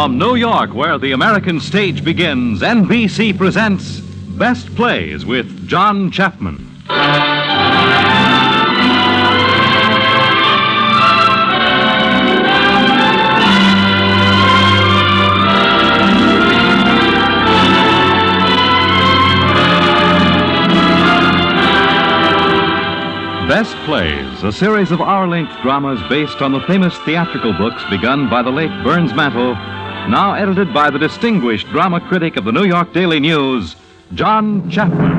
From New York, where the American stage begins, NBC presents Best Plays with John Chapman. Best Plays, a series of hour-length dramas based on the famous theatrical books begun by the late Burns Mantle, now edited by the distinguished drama critic of the New York Daily News, John Chapman.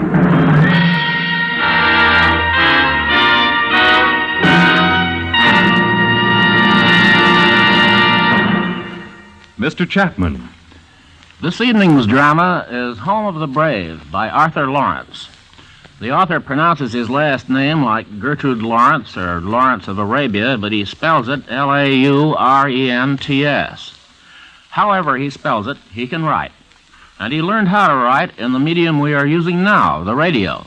Mr. Chapman. This evening's drama is Home of the Brave by Arthur Lawrence. The author pronounces his last name like Gertrude Lawrence or Lawrence of Arabia, but he spells it Laurents. However he spells it, he can write. And he learned how to write in the medium we are using now, the radio.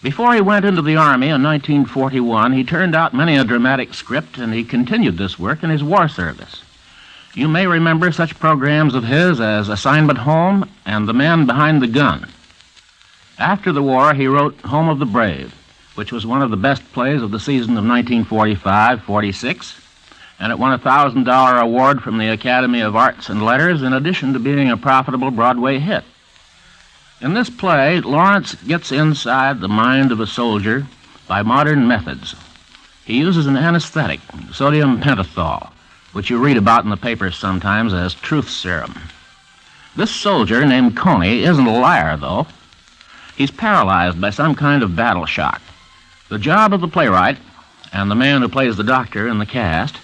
Before he went into the Army in 1941, he turned out many a dramatic script, and he continued this work in his war service. You may remember such programs of his as Assignment Home and The Man Behind the Gun. After the war, he wrote Home of the Brave, which was one of the best plays of the season of 1945-46, and it won a $1,000 award from the Academy of Arts and Letters in addition to being a profitable Broadway hit. In this play, Lawrence gets inside the mind of a soldier by modern methods. He uses an anesthetic, sodium pentothal, which you read about in the papers sometimes as truth serum. This soldier, named Coney, isn't a liar, though. He's paralyzed by some kind of battle shock. The job of the playwright, and the man who plays the doctor in the cast,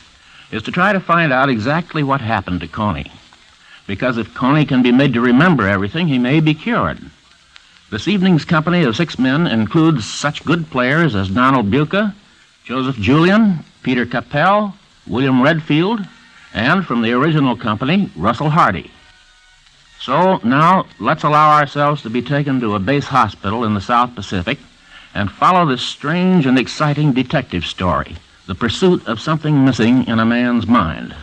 is to try to find out exactly what happened to Coney. Because if Coney can be made to remember everything, he may be cured. This evening's company of 6 men includes such good players as Donald Buca, Joseph Julian, Peter Capell, William Redfield, and from the original company, Russell Hardy. So now let's allow ourselves to be taken to a base hospital in the South Pacific and follow this strange and exciting detective story, the pursuit of something missing in a man's mind.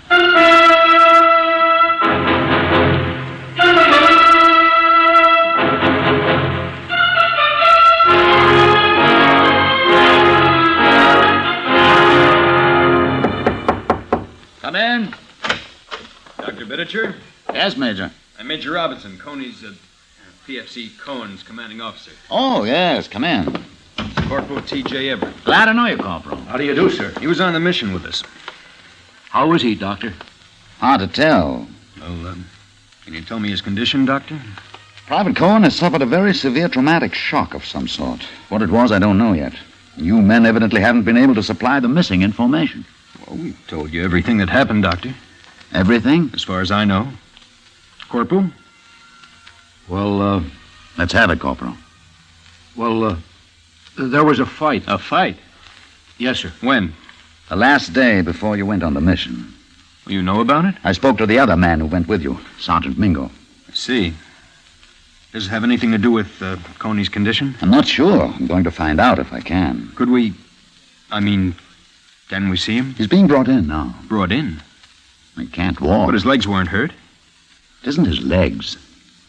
Come in. Dr. Bitticher? Yes, Major. I'm Major Robinson, Coney's PFC Cohen's commanding officer. Oh, yes, come in. Corporal T.J. Everett. Glad to know you, Corporal. How do you do, sir? He was on the mission with us. How was he, Doctor? Hard to tell. Well, can you tell me his condition, Doctor? Private Cohen has suffered a very severe traumatic shock of some sort. What it was, I don't know yet. You men evidently haven't been able to supply the missing information. Well, we told you everything that happened, Doctor. Everything? As far as I know. Corporal? Well, let's have it, Corporal. Well, there was a fight. A fight? Yes, sir. When? The last day before you went on the mission. You know about it? I spoke to the other man who went with you, Sergeant Mingo. I see. Does it have anything to do with Coney's condition? I'm not sure. I'm going to find out if I can. Could we... can we see him? He's being brought in now. Brought in? He can't walk. But his legs weren't hurt. It isn't his legs.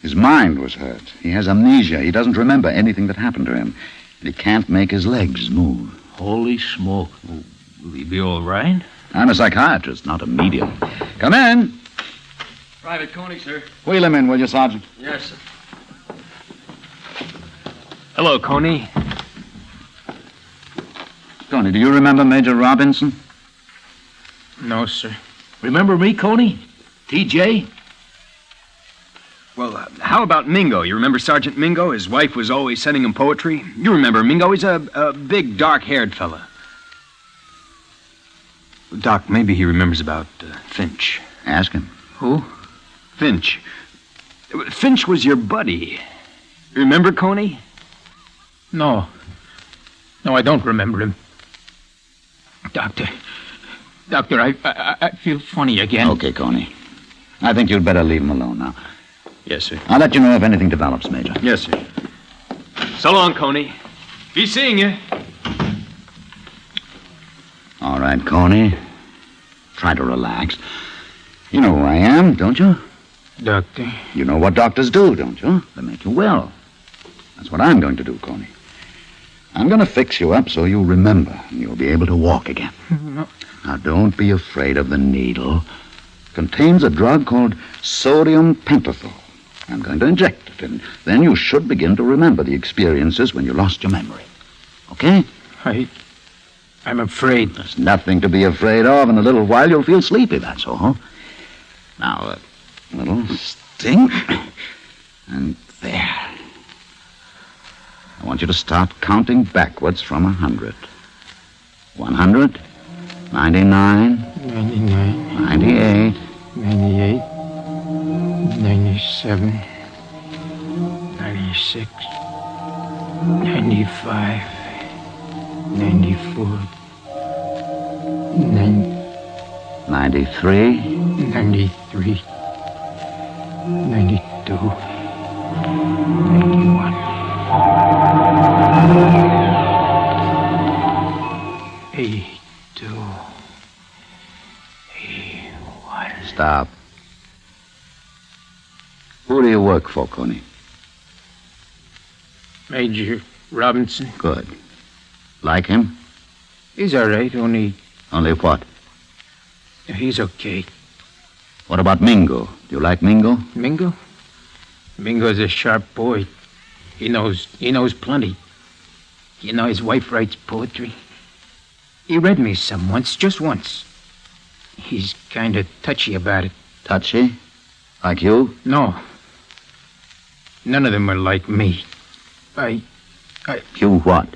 His mind was hurt. He has amnesia. He doesn't remember anything that happened to him. And he can't make his legs move. Holy smoke. Will he be all right? I'm a psychiatrist, not a medium. Come in. Private Coney, sir. Wheel him in, will you, Sergeant? Yes, sir. Hello, Coney. Coney, do you remember Major Robinson? No, sir. Remember me, Coney? T.J.? Well, how about Mingo? You remember Sergeant Mingo? His wife was always sending him poetry. You remember Mingo? He's a big, dark-haired fella. Doc, maybe he remembers about Finch. Ask him. Who? Finch. Finch was your buddy. Remember, Coney? No. No, I don't remember him. Doctor, I feel funny again. Okay, Coney. I think you'd better leave him alone now. Yes, sir. I'll let you know if anything develops, Major. Yes, sir. So long, Coney. Be seeing you. All right, Coney. Try to relax. You know who I am, don't you? Doctor. You know what doctors do, don't you? They make you well. That's what I'm going to do, Coney. I'm going to fix you up so you'll remember and you'll be able to walk again. No. Now, don't be afraid of the needle. It contains a drug called sodium pentothal. I'm going to inject it, and then you should begin to remember the experiences when you lost your memory. Okay? I'm afraid. There's nothing to be afraid of. In a little while, you'll feel sleepy, that's all. Now, a little sting. And there. I want you to start counting backwards from 100. 100, 99, 99, 98, 98, 97, 96, 95, 94, 93, 93, 92, 91, 82, 81. Stop. Who do you work for, Coney? Major Robinson. Good. Like him? He's all right, only Only what? he's okay. What about Mingo? Do you like Mingo? Mingo? Mingo's a sharp boy. He knows plenty. You know, his wife writes poetry. He read me some once, just once. He's kind of touchy about it. Touchy? Like you? No. None of them are like me. You what?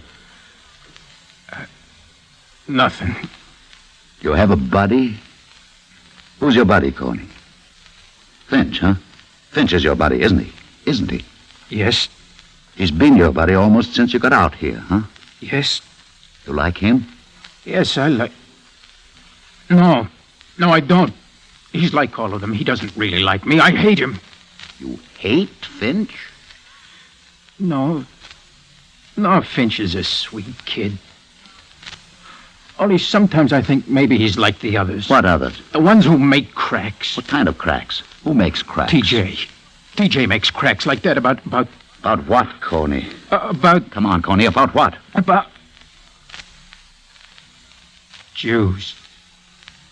Nothing. You have a buddy? Who's your buddy, Coney? Finch, huh? Finch is your buddy, isn't he? Isn't he? Yes, He's been your buddy almost since you got out here, huh? yes, You like him? yes, I like... No, I don't. He's like all of them. He doesn't really like me. I hate him. You hate Finch? No, Finch is a sweet kid. Only sometimes I think maybe he's like the others. What others? The ones who make cracks. What kind of cracks? Who makes cracks? TJ makes cracks like that about About what, Coney? about Come on, Coney, about what? Jews.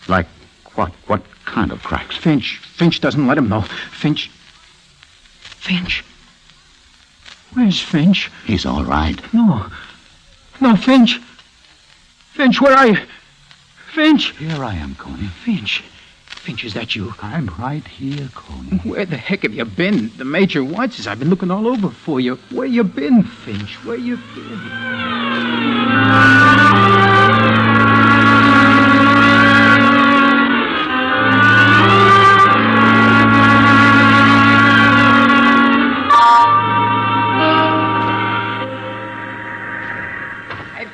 Like what? What kind of cracks? Finch doesn't let him know. Finch. Where's Finch? He's all right. No, Finch. Finch, where are you? Finch. Here I am, Coney. Finch, is that you? I'm right here, Coney. Where the heck have you been? The Major wants us. I've been looking all over for you. Where you been, Finch? Where you been?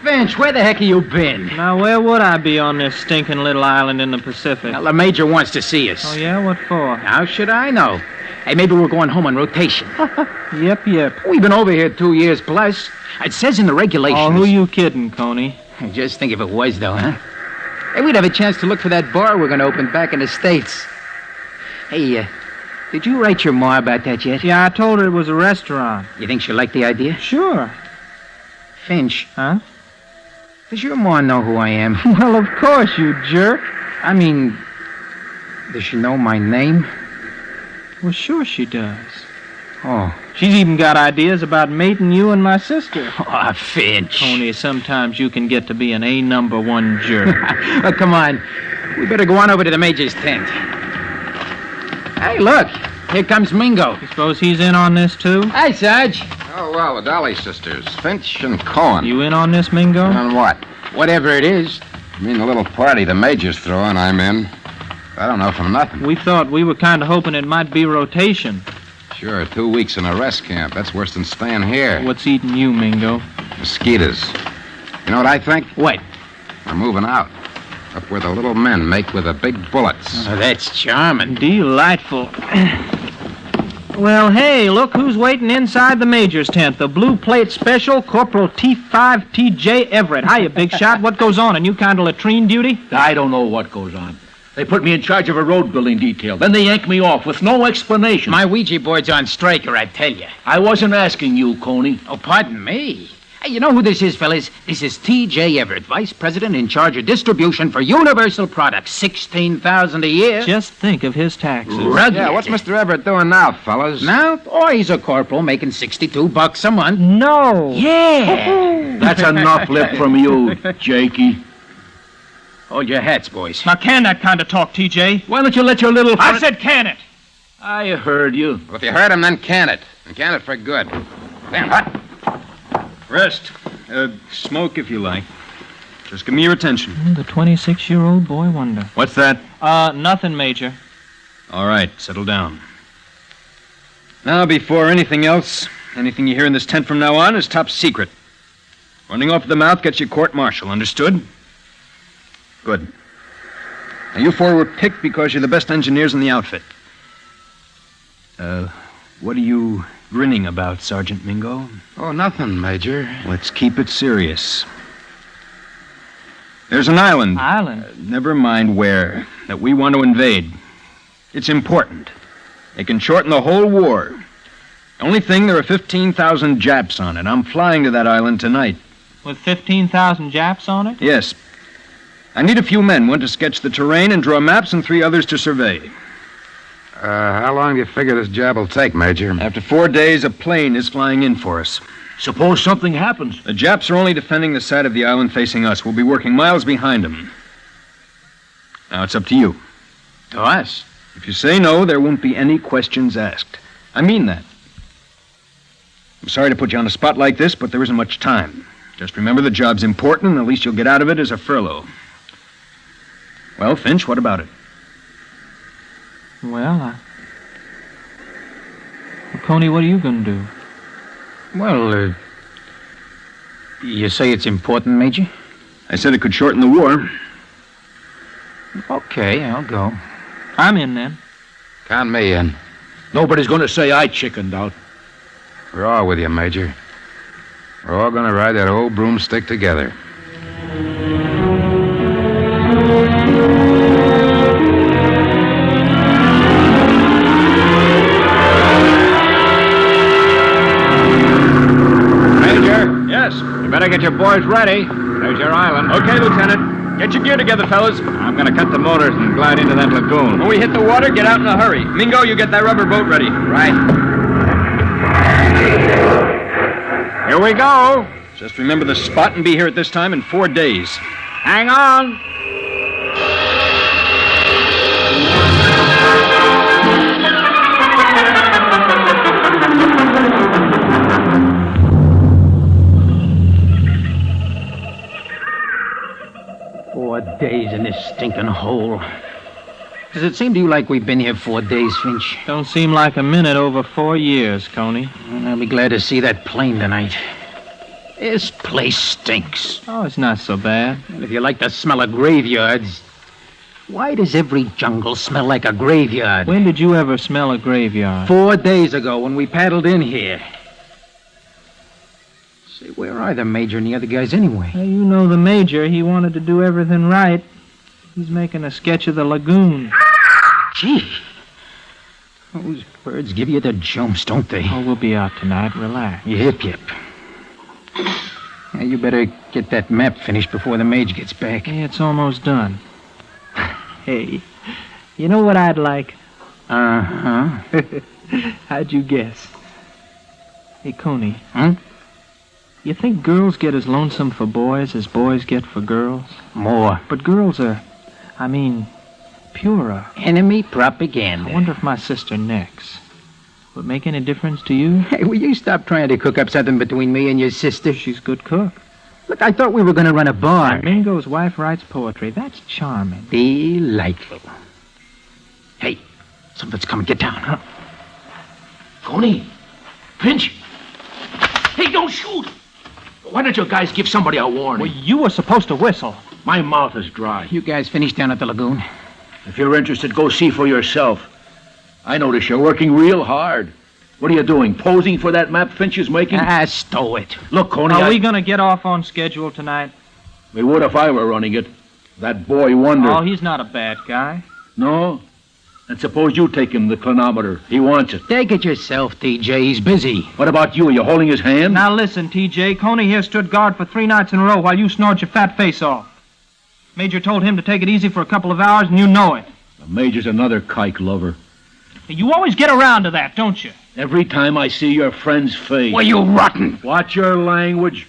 Finch, where the heck have you been? Now, where would I be on this stinking little island in the Pacific? Well, the Major wants to see us. Oh, yeah? What for? How should I know? Hey, maybe we're going home on rotation. Yep. We've been over here 2 years plus. It says in the regulations. Oh, who you kidding, Coney? Just think if it was, though, huh? Hey, we'd have a chance to look for that bar we're going to open back in the States. Hey, did you write your ma about that yet? Yeah, I told her it was a restaurant. You think she'll like the idea? Sure. Finch, Huh? does your ma know who I am? Well, of course, you jerk. I mean, does she know my name? Well, sure she does. Oh. She's even got ideas about mating you and my sister. Oh, Finch. Coney, sometimes you can get to be an A1 jerk. Oh, come on. We better go on over to the Major's tent. Hey, look. Here comes Mingo. You suppose he's in on this, too? Hi, Sarge. Oh, well, the Dolly sisters, Finch and Cohen. You in on this, Mingo? On what? Whatever it is. You mean the little party the Major's throwing, I'm in. I don't know from nothing. We thought we were kind of hoping it might be rotation. Sure, 2 weeks in a rest camp. That's worse than staying here. What's eating you, Mingo? Mosquitoes. You know what I think? What? We're moving out. Up where the little men make with the big bullets. Oh, that's charming. Delightful. Well, hey, look who's waiting inside the Major's tent. The Blue Plate Special, Corporal T5 TJ Everett. Hiya, big shot. What goes on? A new kind of latrine duty? I don't know what goes on. They put me in charge of a road building detail. Then they yank me off with no explanation. My Ouija board's on strike, or I'd tell you. I wasn't asking you, Coney. Oh, pardon me. Hey, you know who this is, fellas? This is T.J. Everett, Vice President in charge of distribution for Universal Products. $16,000 a year. Just think of his taxes. Rugged. Yeah, what's Mr. Everett doing now, fellas? Now? Oh, he's a corporal making $62 a month. No. Yeah. That's enough lip from you, Jakey. Hold your hats, boys. Now, can that kind of talk, TJ? Why don't you let your little... I said can it. I heard you. Well, if you heard him, then can it. And can it for good. Damn, hot. Rest. Smoke if you like. Just give me your attention. The 26-year-old boy wonder. What's that? Nothing, Major. All right, settle down. Now, before anything else, anything you hear in this tent from now on is top secret. Running off at the mouth gets you court-martial, understood? Good. Now, you four were picked because you're the best engineers in the outfit. What are you grinning about, Sergeant Mingo? Oh, nothing, Major. Let's keep it serious. There's an island. Island? Never mind where, that we want to invade. It's important. It can shorten the whole war. Only thing, there are 15,000 Japs on it. I'm flying to that island tonight. With 15,000 Japs on it? Yes. I need a few men, one to sketch the terrain and draw maps, and 3 others to survey. How long do you figure this job will take, Major? After 4 days, a plane is flying in for us. Suppose something happens. The Japs are only defending the side of the island facing us. We'll be working miles behind them. Now, it's up to you. To us? If you say no, there won't be any questions asked. I mean that. I'm sorry to put you on a spot like this, but there isn't much time. Just remember the job's important, and the least you'll get out of it is a furlough. Well, Finch, what about it? Well, Coney, what are you going to do? Well, you say it's important, Major? I said it could shorten the war. Okay, I'll go. I'm in, then. Count me in. Nobody's going to say I chickened out. We're all with you, Major. We're all going to ride that old broomstick together. Better get your boys ready. There's your island. Okay, Lieutenant. Get your gear together, fellas. I'm going to cut the motors and glide into that lagoon. When we hit the water, get out in a hurry. Mingo, you get that rubber boat ready. Right. Here we go. Just remember the spot and be here at this time in 4 days. Hang on. 4 days in this stinking hole. Does it seem to you like we've been here 4 days, Finch? Don't seem like a minute over 4 years, Coney. I'll be glad to see that plane tonight. This place stinks. Oh, it's not so bad. And if you like the smell of graveyards, why does every jungle smell like a graveyard? When did you ever smell a graveyard? 4 days ago when we paddled in here. Say, where are the Major and the other guys anyway? Well, you know the Major. He wanted to do everything right. He's making a sketch of the lagoon. Gee. Those birds give you the jumps, don't they? Oh, we'll be out tonight. Relax. Yip, yip. Now, you better get that map finished before the Major gets back. Hey, it's almost done. Hey, you know what I'd like? Uh-huh. How'd you guess? Hey, Coney. Hmm? You think girls get as lonesome for boys as boys get for girls? More. But girls are, purer. Enemy propaganda. I wonder if my sister next would make any difference to you? Hey, will you stop trying to cook up something between me and your sister? She's a good cook. Look, I thought we were going to run a bar. Mingo's wife writes poetry. That's charming. Delightful. Hey, something's coming. Get down, huh? Coney! Finch! Hey, don't shoot! Why don't you guys give somebody a warning? Well, you were supposed to whistle. My mouth is dry. You guys finished down at the lagoon? If you're interested, go see for yourself. I notice you're working real hard. What are you doing, posing for that map Finch is making? Stow it. Look, Coney, Are we going to get off on schedule tonight? We would if I were running it. That boy wonder. Oh, he's not a bad guy. No? And suppose you take him the clinometer. He wants it. Take it yourself, TJ. He's busy. What about you? Are you holding his hand? Now listen, TJ. Coney here stood guard for 3 nights in a row while you snored your fat face off. Major told him to take it easy for a couple of hours, and you know it. The Major's another kike lover. You always get around to that, don't you? Every time I see your friend's face. Well, you rotten. Watch your language.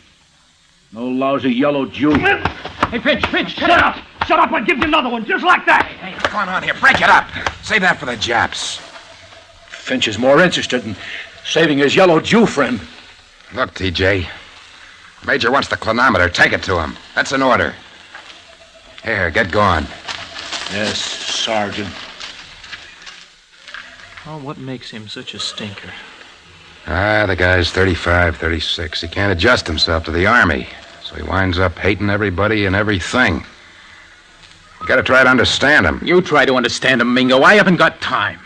No lousy yellow Jew. Hey, Finch, shut up! Shut up, I'll give you another one, just like that! Hey, what's going on here? Break it up. Save that for the Japs. Finch is more interested in saving his yellow Jew friend. Look, TJ. Major wants the clinometer. Take it to him. That's an order. Here, get going. Yes, Sergeant. Oh, what makes him such a stinker? The guy's 35, 36. He can't adjust himself to the Army, so he winds up hating everybody and everything. You gotta try to understand him. You try to understand him, Mingo. I haven't got time.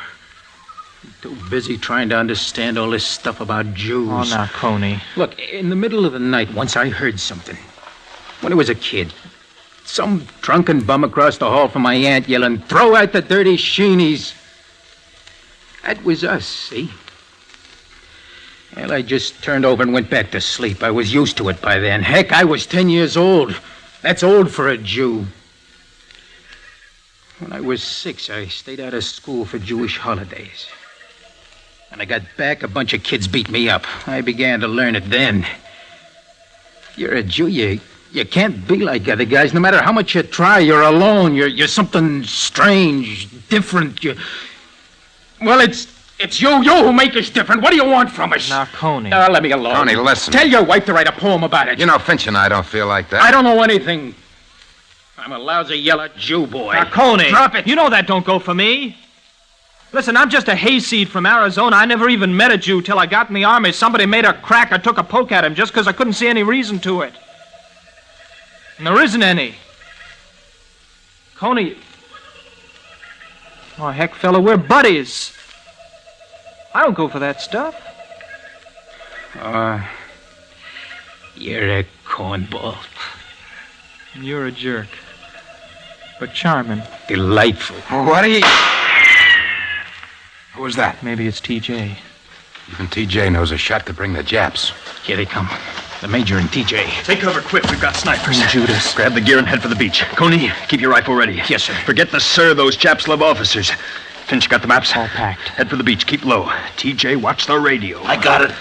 I'm too busy trying to understand all this stuff about Jews. Oh, now, Coney. Look, in the middle of the night, once I heard something. When I was a kid. Some drunken bum across the hall from my aunt yelling, "Throw out the dirty sheenies." That was us, see? Well, I just turned over and went back to sleep. I was used to it by then. Heck, I was 10 years old. That's old for a Jew. When I was 6, I stayed out of school for Jewish holidays. When I got back, a bunch of kids beat me up. I began to learn it then. If you're a Jew, you can't be like other guys. No matter how much you try, you're alone. You're something strange, different. Well, it's you who make us different. What do you want from us? Now, Coney. Let me alone. Coney, listen. Tell your wife to write a poem about it. You know, Finch and I don't feel like that. I don't know anything. I'm a lousy yellow Jew boy. Now, Coney. Drop it. You know that don't go for me. Listen, I'm just a hayseed from Arizona. I never even met a Jew till I got in the Army. Somebody made a crack or took a poke at him just because I couldn't see any reason to it. And there isn't any. Coney. Oh, heck, fella, we're buddies. I don't go for that stuff. You're a cornball. And you're a jerk. But charming. Delightful. What are you... Who was that? Maybe it's TJ. Even TJ knows a shot could bring the Japs. Here they come. The Major and TJ. Take cover quick. We've got snipers. Judas. Grab the gear and head for the beach. Coney, keep your rifle ready. Yes, sir. Forget the sir. Those Japs love officers. Finch, got the maps? All packed. Head for the beach. Keep low. TJ, watch the radio. I got it.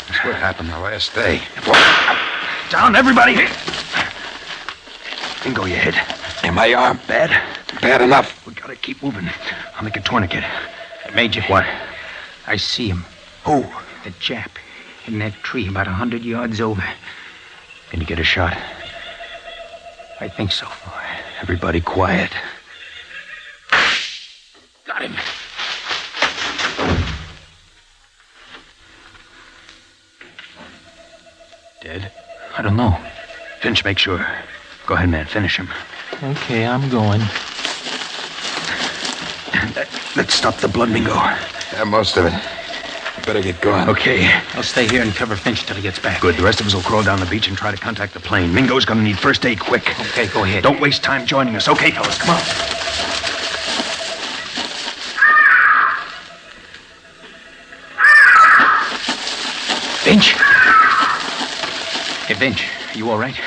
That's what happened the last day. Down, everybody. Bingo, you hit. In my arm. Bad? Bad enough. We gotta keep moving. I'll make a tourniquet. Major. What? I see him. Who? The Jap. In that tree about 100 yards over. Can you get a shot? I think so. Everybody quiet. Got him. Dead? I don't know. Finch, make sure. Go ahead, man. Finish him. Okay, I'm going. Let's stop the blood, Mingo. Yeah, most of it. You better get going. Okay. I'll stay here and cover Finch till he gets back. Good. The rest of us will crawl down the beach and try to contact the plane. Mingo's gonna need first aid quick. Okay, go ahead. Don't waste time joining us. Okay, fellas, come on. Finch? Hey, Finch, you all right?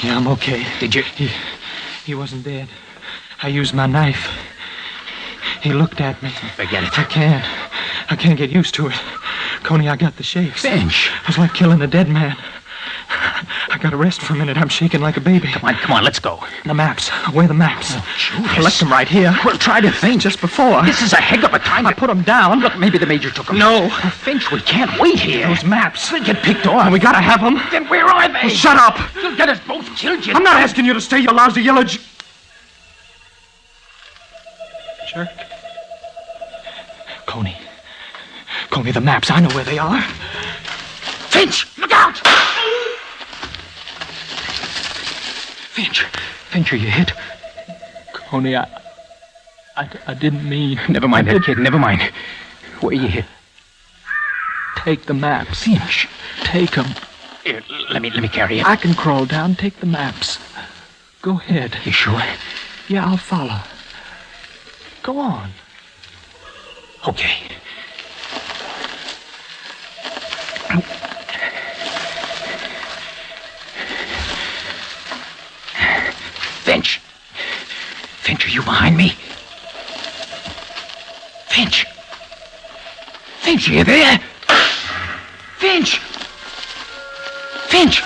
Yeah, I'm okay. Did you... He wasn't dead. I used my knife. He looked at me. Forget it. I can't get used to it. Coney, I got the shakes. Finch! It was like killing a dead man. I gotta rest for a minute. I'm shaking like a baby. Come on, let's go. The maps. Where are the maps? Judas. I left them right here. Well, try to think. Just before. This is a heck of a time. I put them down. Look, maybe the Major took them. No. Finch, we can't wait here. Those maps. They get picked off. We gotta have them. Then where are they? Oh, shut up. You'll get us both killed, you I'm not asking you to stay, you lousy yellow jerk. Coney, the maps. I know where they are. Finch, look out! Finch, are you hit? Coney, I didn't mean... Never mind that, kid. Never mind. Where you hit? Take the maps. Finch. Take them. Here, let me carry it. I can crawl down, take the maps. Go ahead. You sure? Yeah, I'll follow. Go on. Okay. Finch. Finch, are you behind me? Finch. Finch, are you there? Finch. Finch.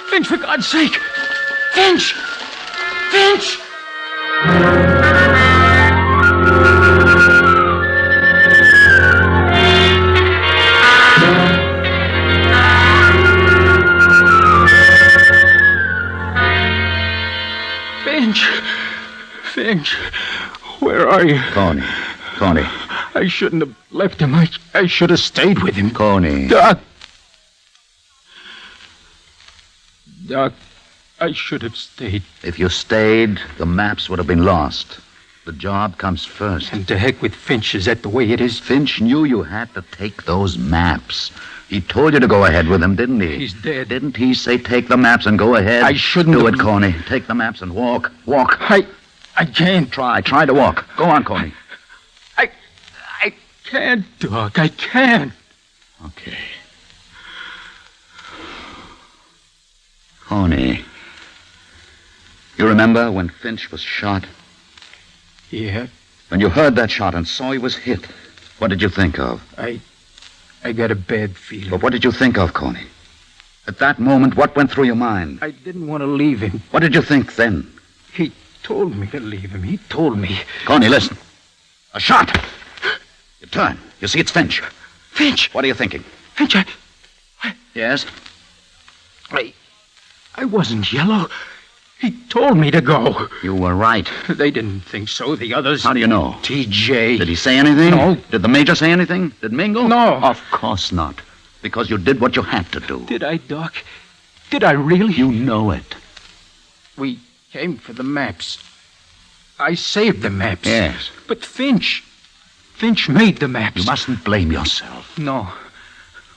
Finch, for God's sake. Finch. Finch. Finch, where are you? Coney. I shouldn't have left him. I should have stayed with him. Coney. Doc, I should have stayed. If you stayed, the maps would have been lost. The job comes first. And to heck with Finch, is that the way it is? Finch knew you had to take those maps. He told you to go ahead with them, didn't he? He's dead. Didn't he say take the maps and go ahead? I shouldn't do have... it, Coney. Take the maps and walk. Walk. I can't. Try to walk. Go on, Coney. I can't, Doc. I can't. Okay. Coney. You remember when Finch was shot? Yeah. When you heard that shot and saw he was hit, what did you think of? I got a bad feeling. But what did you think of, Coney? At that moment, what went through your mind? I didn't want to leave him. What did you think then? He told me to leave him. He told me. Coney, listen. A shot. You turn. You see it's Finch. Finch! What are you thinking? Finch, Yes? I wasn't yellow. He told me to go. You were right. They didn't think so, the others. How do you know? TJ. Did he say anything? No. Did the Major say anything? Did Mingo? No. Of course not. Because you did what you had to do. Did I, Doc? Did I really? You know it. We came for the maps. I saved the maps. Yes. But Finch made the maps. You mustn't blame yourself. No.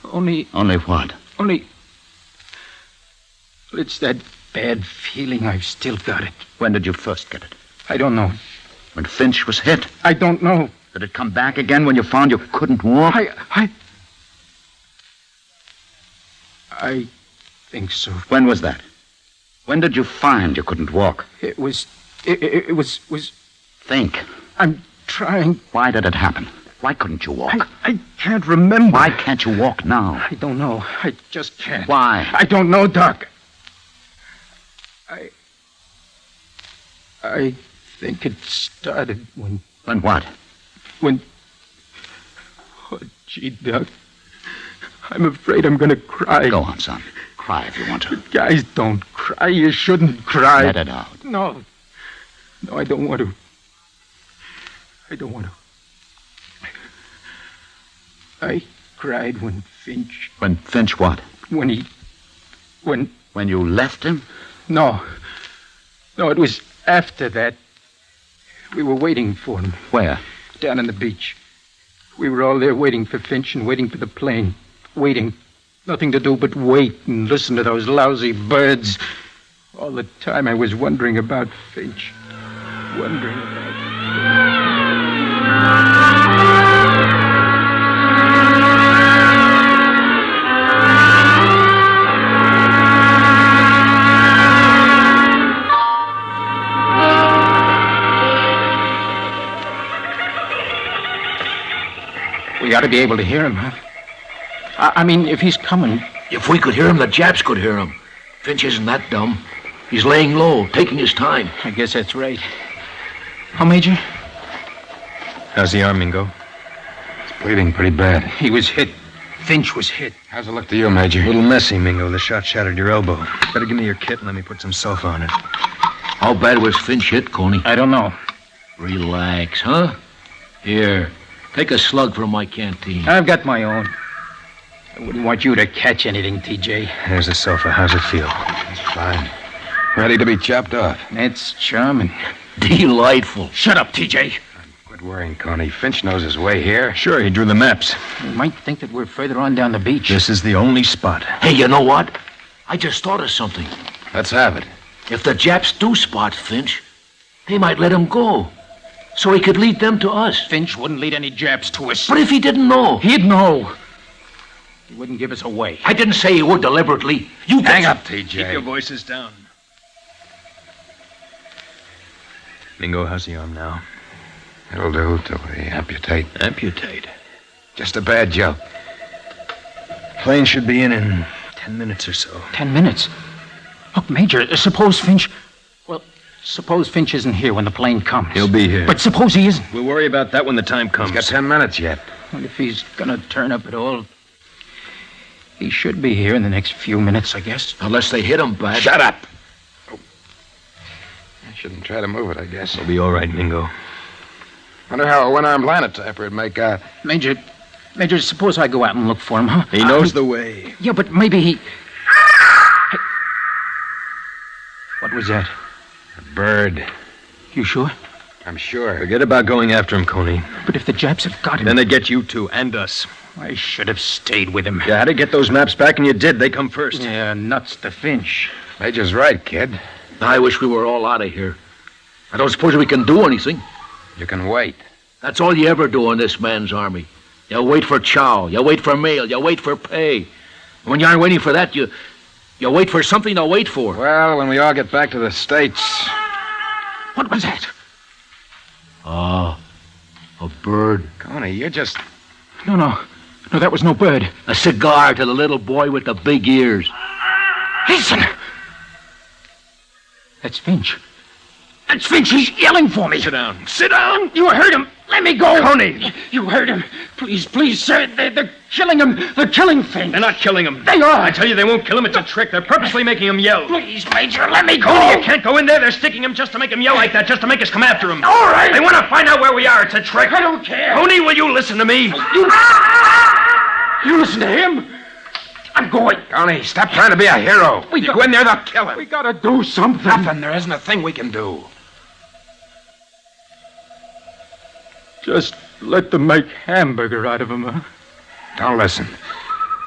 Only... Only what? Well, it's that bad feeling. I've still got it. When did you first get it? I don't know. When Finch was hit? I don't know. Did it come back again when you found you couldn't walk? I think so. When was that? When did you find you couldn't walk? It was... Think. I'm trying... Why did it happen? Why couldn't you walk? I can't remember. Why can't you walk now? I don't know. I just can't. Why? I don't know, Doc. I think it started when... When what? When... Oh, gee, Doc. I'm afraid I'm going to cry. Go on, son. Cry if you want to. Guys, don't cry. You shouldn't cry. Let it out. No, I don't want to. I cried when Finch... When Finch what? When he... When you left him? No, it was after that. We were waiting for him. Where? Down on the beach. We were all there waiting for Finch and waiting for the plane. Waiting. Nothing to do but wait and listen to those lousy birds. All the time I was wondering about Finch. Wondering about... We ought to be able to hear him, huh? I mean, if he's coming... If we could hear him, the Japs could hear him. Finch isn't that dumb. He's laying low, taking his time. I guess that's right. Oh, Major? How's the arm, Mingo? It's bleeding pretty bad. He was hit. Finch was hit. How's it look to you, Major? A little messy, Mingo. The shot shattered your elbow. Better give me your kit and let me put some sulfa on it. How bad was Finch hit, Coney? I don't know. Relax, huh? Here, take a slug from my canteen. I've got my own. I wouldn't want you to catch anything, TJ. There's the sulfa. How's it feel? It's fine. Ready to be chopped off. That's charming. Delightful. Shut up, TJ. Quit worrying, Coney. Finch knows his way here. Sure, he drew the maps. You might think that we're further on down the beach. This is the only spot. Hey, you know what? I just thought of something. Let's have it. If the Japs do spot Finch, they might let him go. So he could lead them to us. Finch wouldn't lead any Japs to us. But if he didn't know? He'd know. He wouldn't give us away. I didn't say he would deliberately. You Hang up, TJ. Keep your voices down. Mingo, how's the arm now? It'll do till they amputate. Amputate? Just a bad joke. Plane should be in 10 minutes or so. 10 minutes? Look, Major, suppose Finch... Well, suppose Finch isn't here when the plane comes. He'll be here. But suppose he isn't. We'll worry about that when the time comes. He's got 10 minutes yet. And if he's gonna turn up at all... He should be here in the next few minutes, I guess. Unless they hit him bad. Shut up! Oh. I shouldn't try to move it, I guess. We'll be all right, Mingo. Wonder how a one-armed linotyper would make out. Major, suppose I go out and look for him, huh? He knows the way. Yeah, but maybe he... Hey. What was that? A bird. You sure? I'm sure. Forget about going after him, Coney. But if the Japs have got him... Then they get you too, and us. I should have stayed with him. You had to get those maps back, and you did. They come first. Yeah, nuts to Finch. Major's right, kid. I wish we were all out of here. I don't suppose we can do anything. You can wait. That's all you ever do in this man's army. You wait for chow. You wait for mail. You wait for pay. When you aren't waiting for that, you wait for something to wait for. Well, when we all get back to the States... What was that? Ah, a bird. Coney, you're just... No, that was no bird. A cigar to the little boy with the big ears. Listen! That's Finch. That's Finch. He's yelling for me. Sit down. Sit down! You heard him. Let me go. Coney! You heard him. Please, sir. They're killing him. They're killing Finch. They're not killing him. They are. I tell you, they won't kill him. It's a trick. They're purposely making him yell. Please, Major, let me go. Coney, you can't go in there. They're sticking him just to make him yell like that, just to make us come after him. All right. They want to find out where we are. It's a trick. I don't care. Coney, will you listen to me? You listen to him. I'm going. Coney, stop trying to be a hero. You go in there, they'll kill him. We gotta do something. Nothing. There isn't a thing we can do. Just let them make hamburger out of him, huh? Don't listen.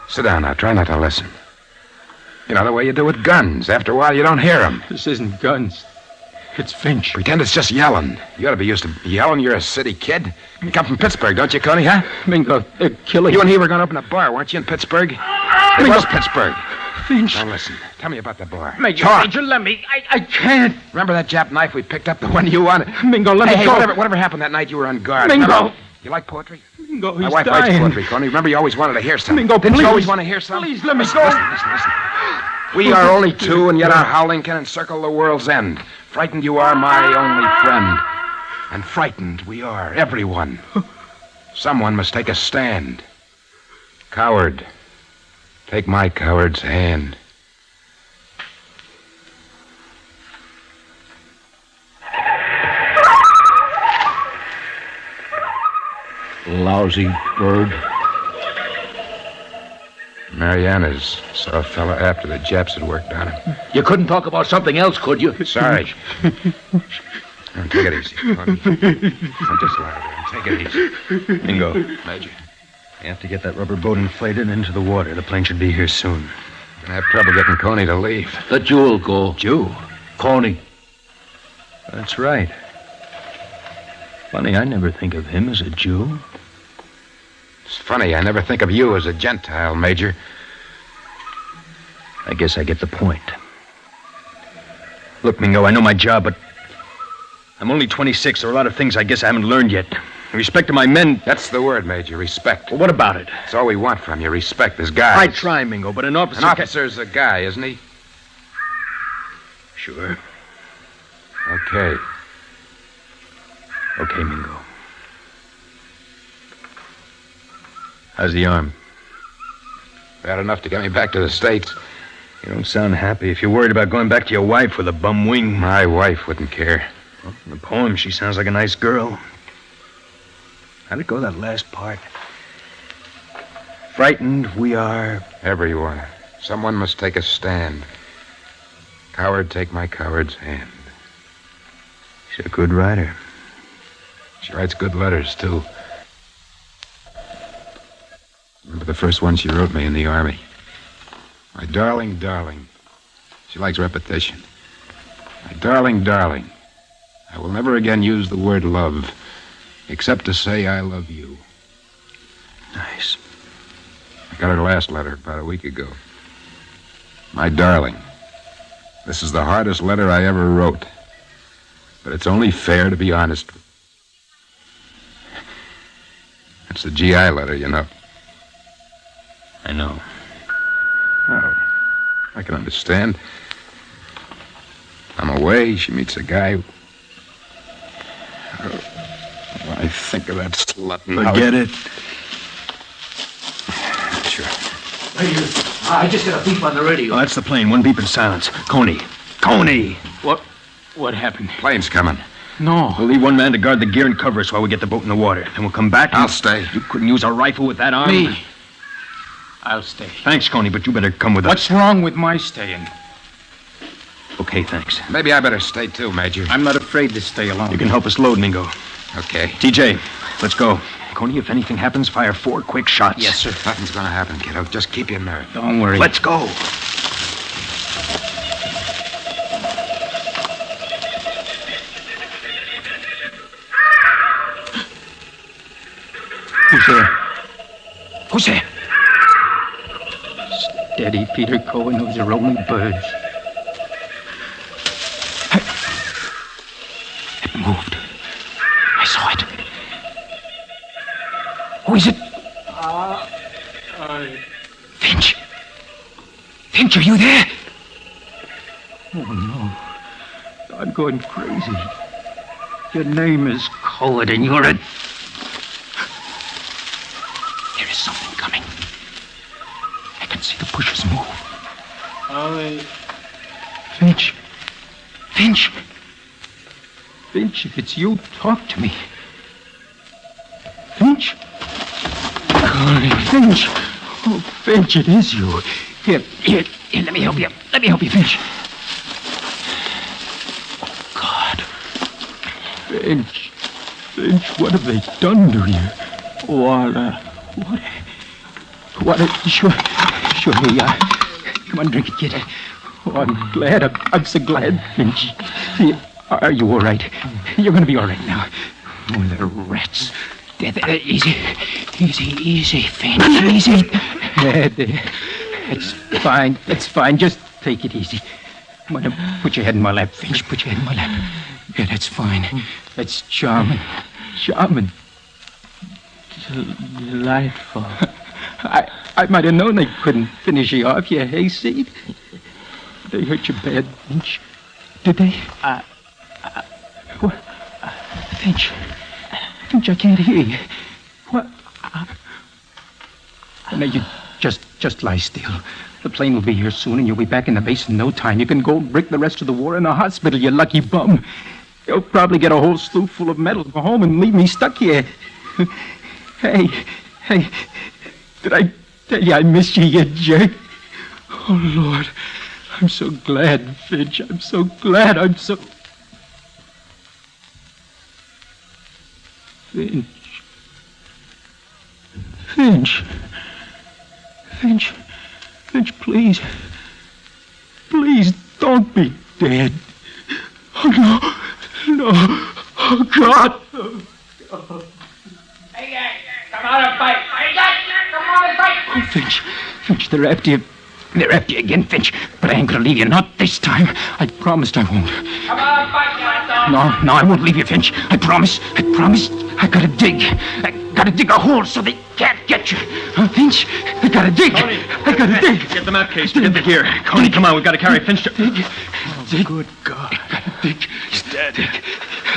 Sit down now. Try not to listen. You know the way you do with guns. After a while, you don't hear them. This isn't guns. It's Finch. Pretend it's just yelling. You ought to be used to yelling. You're a city kid. You come from Pittsburgh, don't you, Coney, huh? Mingo, they're killing You and he were going to open a bar, weren't you, in Pittsburgh? It was Pittsburgh. Finch. Now listen. Tell me about the bar. Major, Talk. Major, let me. I can't. Remember that Jap knife we picked up, the one you wanted? Mingo, let me Hey, go. whatever happened that night you were on guard? Mingo. Remember? You like poetry? Mingo, he's My wife dying. writes poetry, Coney. Remember, you always wanted to hear something. Mingo, Didn't please. you always want to hear something? Please, let me listen, go. Listen. We are only two, and yet our howling can encircle the world's end. Frightened you are, my only friend. And frightened we are, everyone. Someone must take a stand. Coward, take my coward's hand. Lousy bird. Mariana's saw a fella after the Japs had worked on him. You couldn't talk about something else, could you? Sarge. Now, take it easy, Coney. Now, just lie there. Take it easy. Mingo, Major. you have to get that rubber boat inflated into the water. The plane should be here soon. Gonna have trouble getting Coney to leave. Let Jewel go. Jew? Coney. That's right. Funny, I never think of him as a Jew. It's funny, I never think of you as a Gentile, Major. I guess I get the point. Look, Mingo, I know my job, but I'm only 26. There are a lot of things I guess I haven't learned yet. In respect to my men... That's the word, Major, respect. Well, what about it? That's all we want from you, respect as guys. I try, Mingo, but an officer... An officer's a guy, isn't he? Sure. Okay. Okay, Mingo. How's the arm? Bad enough to get me back to the States. You don't sound happy. If you're worried about going back to your wife with a bum wing... My wife wouldn't care. Well, in the poem, she sounds like a nice girl. How'd it go, that last part? Frightened we are... Everyone. Someone must take a stand. Coward, take my coward's hand. She's a good writer. She writes good letters, too. Remember the first one she wrote me in the Army? My darling, darling. She likes repetition. My darling, darling. I will never again use the word love, except to say I love you. Nice. I got her last letter about a week ago. My darling. This is the hardest letter I ever wrote. But it's only fair to be honest. It's the GI letter, you know. I know. Oh, I can understand. I'm away. She meets a guy. Oh, I think of that slut. Forget it. Sure. I just got a beep on the radio. Oh, that's the plane. One beep in silence. Coney. Coney! What happened? Plane's coming. No. We'll leave one man to guard the gear and cover us while we get the boat in the water. Then we'll come back. I'll stay. You couldn't use a rifle with that arm. Me. I'll stay. Thanks, Coney, but you better come with us. What's wrong with my staying? Okay, thanks. Maybe I better stay too, Major. I'm not afraid to stay alone. You can help us load, Mingo. Okay. TJ, let's go. Coney, if anything happens, fire 4 quick shots. Yes, sir. Nothing's gonna happen, kiddo. Just keep your nerve. Don't worry. Let's go. Who's there? Who's there? Steady, Peter Cohen. Those are only birds. It moved. I saw it. Who is it? Finch. Finch, are you there? Oh, no. I'm going crazy. Your name is Cohen, and you're a... There is something coming. I can see the bushes move. Finch. Finch. Finch, if it's you, talk to me. Finch? Finch. Oh, Finch, it is you. Here, let me help you. Let me help you, Finch. Oh, God. Finch. Finch, what have they done to you? Sure, yeah. Come on, drink it, kid. Oh, I'm glad. I'm so glad, Finch. Are you all right? You're going to be all right now. Oh, the rats. Easy, Finch. Easy. That's fine. Just take it easy. Come on, put your head in my lap, Finch. Put your head in my lap. Yeah, that's fine. That's charming. Delightful. I might have known they couldn't finish you off, you hayseed. They hurt you bad, Finch. Did they? What? Finch, I can't hear you. What? Now, you just lie still. The plane will be here soon, and you'll be back in the base in no time. You can go brick the rest of the war in the hospital, you lucky bum. You'll probably get a whole slough full of metal, go home and leave me stuck here. Hey, did I tell you I missed you, you jerk? Oh, Lord, I'm so glad, Finch. I'm so glad. Finch, please. Please, don't be dead. Oh, no. Oh, God. Hey, come on and fight. Come on and fight. Oh, Finch, they're after you. They're after you again, Finch. But I ain't gonna leave you, not this time. I promised I won't. Come on and fight, you dog. No, I won't leave you, Finch. I promise. I gotta dig. I gotta dig a hole so they can't get you. Finch, I gotta dig. I gotta dig. Get the map case. Get the gear. Coney, come on. We've got to carry Finch to... Dig. Good God. I gotta dig. He's dead.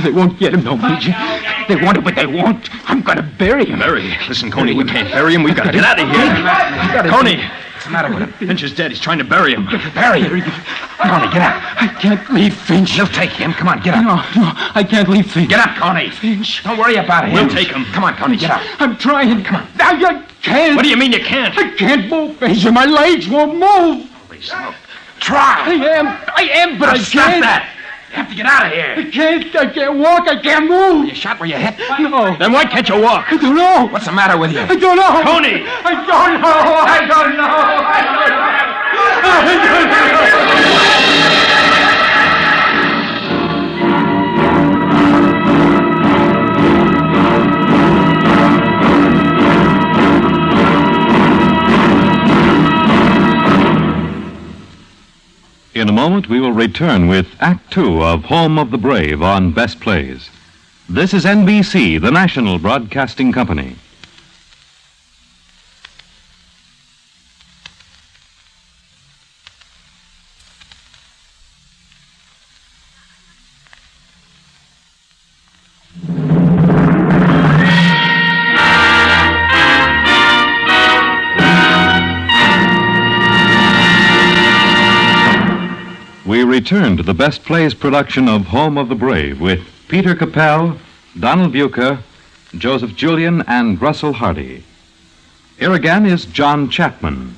They won't get him, no, Major. They want him, but they won't. I'm gonna bury him. Bury? Listen, Coney, we can't bury him. We've got to get out of here. Coney! What's the matter with him? Finch is dead. He's trying to bury him. Bury him? Coney, get out. I can't leave Finch. You'll take him. Come on, get up. No, I can't leave Finch. Get up, Coney. Finch. Don't worry about it. We'll take him. Come on, Coney, get up. I'm trying. Come on. I can't. What do you mean you can't? I can't move, Major. My legs won't move. Holy smoke. Try. I am, but I Stop can't. that. You have to get out of here. I can't walk, I can't move. You shot where you hit? No. Then why can't you walk? I don't know. What's the matter with you? I don't know. Tony! I don't know. I don't know. In a moment, we will return with Act Two of Home of the Brave on Best Plays. This is NBC, the national broadcasting company. We return to the Best Plays production of Home of the Brave with Peter Capell, Donald Bucher, Joseph Julian, and Russell Hardy. Here again is John Chapman.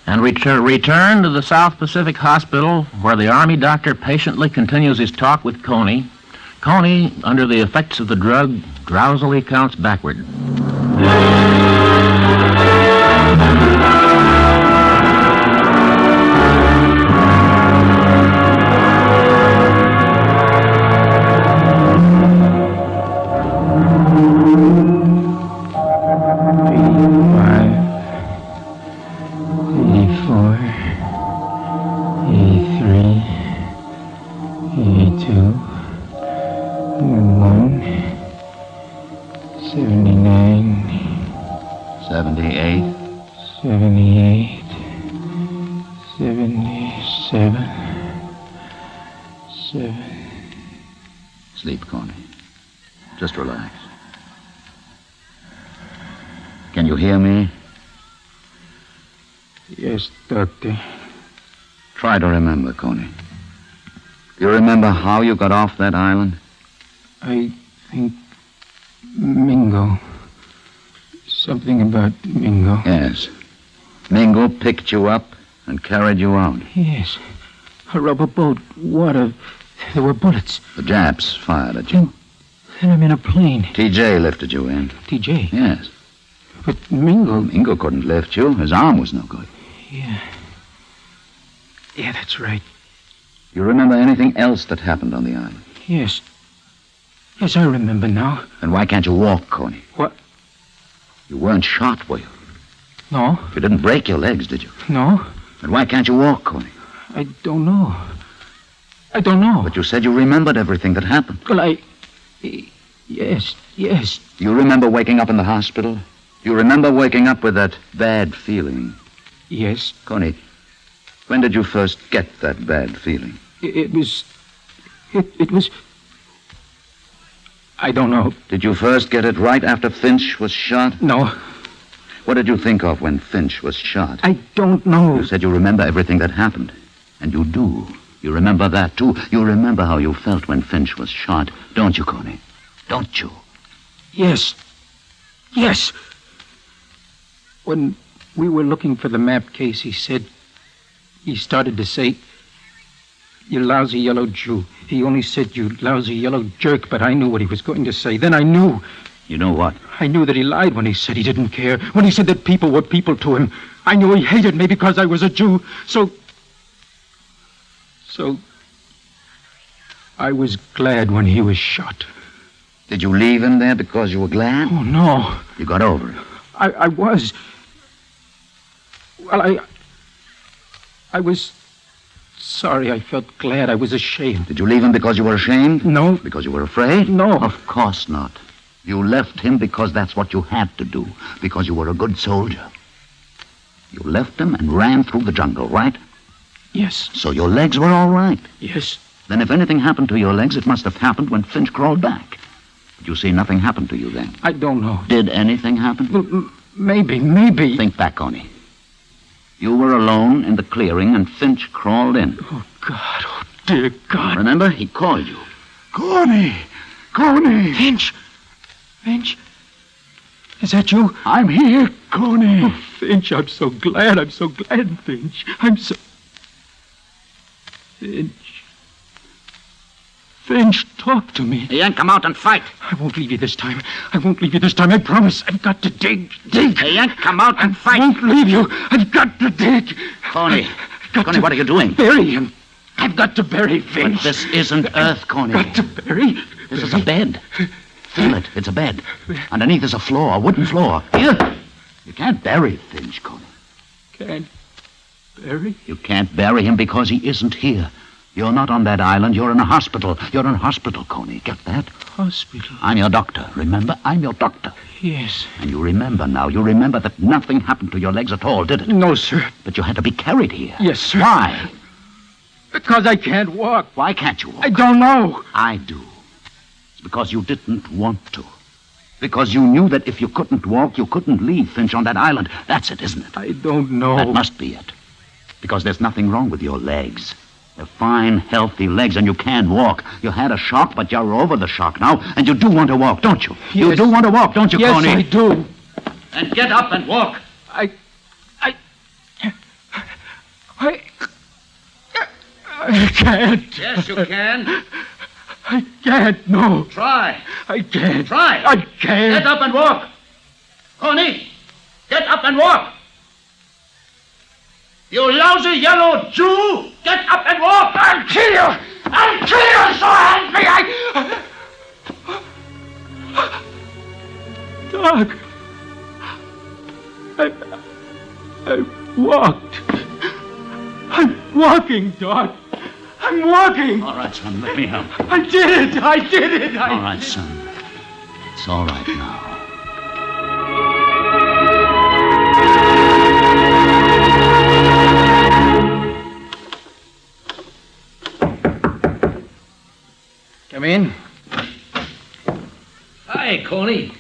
And we return to the South Pacific Hospital, where the Army doctor patiently continues his talk with Coney. Coney, under the effects of the drug, drowsily counts backward. Sleep, Coney. Just relax. Can you hear me? Yes, Doctor. Try to remember, Coney. Do you remember how you got off that island? I think Mingo. Something about Mingo. Yes. Mingo picked you up and carried you out. Yes. A rubber boat, water. There were bullets. The Japs fired at you. Then I'm in a plane. TJ lifted you in. TJ? Yes. But Mingo... Mingo couldn't lift you. His arm was no good. Yeah. Yeah, that's right. You remember anything else that happened on the island? Yes. Yes, I remember now. Then why can't you walk, Coney? What? You weren't shot, were you? No. You didn't break your legs, did you? No. Then why can't you walk, Coney? I don't know. I don't know. But you said you remembered everything that happened. Well, Yes. You remember waking up in the hospital? You remember waking up with that bad feeling? Yes. Coney, when did you first get that bad feeling? It was... I don't know. Did you first get it right after Finch was shot? No. What did you think of when Finch was shot? I don't know. You said you remember everything that happened. And you do. You remember that, too. You remember how you felt when Finch was shot. Don't you, Coney? Don't you? Yes. When we were looking for the map case, he started to say, "You lousy yellow Jew." He only said, "You lousy yellow jerk," but I knew what he was going to say. Then I knew. You know what? I knew that he lied when he said he didn't care, when he said that people were people to him. I knew he hated me because I was a Jew. So I was glad when he was shot. Did you leave him there because you were glad? Oh, no. You got over it. I was. Well, I was sorry. I felt glad. I was ashamed. Did you leave him because you were ashamed? No. Because you were afraid? No. Of course not. You left him because that's what you had to do. Because you were a good soldier. You left him and ran through the jungle, right? Yes. So your legs were all right. Yes. Then if anything happened to your legs, it must have happened when Finch crawled back. But you see, nothing happened to you then. I don't know. Did anything happen? Well, maybe. Think back, Coney. You were alone in the clearing and Finch crawled in. Oh, God. Oh, dear God. Remember? He called you. Coney! Finch! Is that you? I'm here, Coney. Oh, Finch, I'm so glad, Finch. Finch. Finch, talk to me. Hey, Yank, come out and fight. I won't leave you this time. I won't leave you this time. I promise. I've got to dig. Hey, Yank, come out and fight. I won't leave you. I've got to dig. Coney, what are you doing? Bury him. I've got to bury Finch. But this isn't Earth, Coney. Got to bury. This is a bed. Feel it. It's a bed. Underneath is a floor, a wooden floor. Here. You can't bury Finch, Coney. Can't bury? You can't bury him because he isn't here. You're not on that island. You're in a hospital. You're in a hospital, Coney. Get that? Hospital? I'm your doctor. Remember? I'm your doctor. Yes. And you remember now. You remember that nothing happened to your legs at all, did it? No, sir. But you had to be carried here. Yes, sir. Why? Because I can't walk. Why can't you walk? I don't know. I do. It's because you didn't want to. Because you knew that if you couldn't walk, you couldn't leave Finch on that island. That's it, isn't it? I don't know. That must be it. Because there's nothing wrong with your legs. They're fine, healthy legs, and you can walk. You had a shock, but you're over the shock now, and you do want to walk, don't you? Yes. You do want to walk, don't you, yes, Coney? I do. And get up and walk. I can't. Yes, you can. I can't, no. Try. I can't. Try. I can't. Get up and walk. Coney, get up and walk. You lousy yellow Jew! Get up and walk! I'll kill you! I'll kill you, so help me! Doc, I walked. I'm walking, Doc. I'm walking. All right, son, let me help. I did it. All right, son. It's all right now. Come in. Hi, Coney.